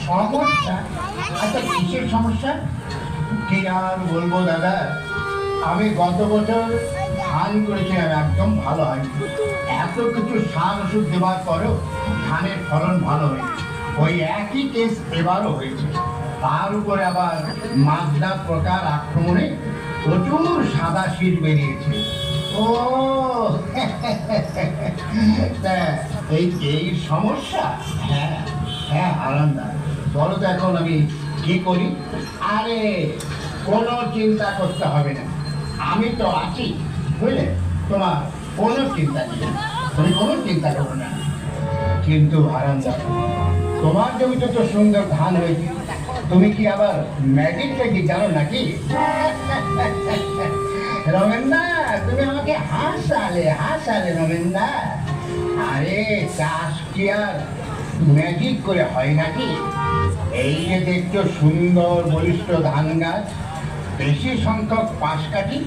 সমস্যা? আচ্ছা, কিসের সমস্যা? কি আর বলবো দাদা, আমি গত বছর ধান করেছিলাম, একদম ভালো হয়নি। এত কিছু সার ওষুধ দেওয়ার পরেও ধানের ফলন ভালো হয়নি। ওই একই কেস এবারও হয়েছে। তার উপরে আবার মাজরা প্রকার আক্রমণে প্রচুর সাদা শীত বেরিয়েছে। ও তা এই এই সমস্যা? হ্যাঁ হ্যাঁ, আরামদায়ক। বলো তো এখন আমি কি করি? আরে কোনো চিন্তা করতে হবে না, আমি তো আছি, বুঝলে? তোমার কোনো চিন্তা নেই, তুমি কোনো চিন্তা করো না। কিন্তু আরামদায়ক, তোমার জমিতে তো সুন্দর ধান হয়েছে, তুমি কি আবার ম্যাজিকটা কি জানো নাকি? রমেনদা, তুমি আমাকে হাসালে রমেনদা। আরে চাষ কি আর ম্যাজিক করে হয় নাকি? এই যে দেখছো সুন্দর বলিষ্ঠ ধান গাছ, বেশি সংখ্যক পাশ কাঠি,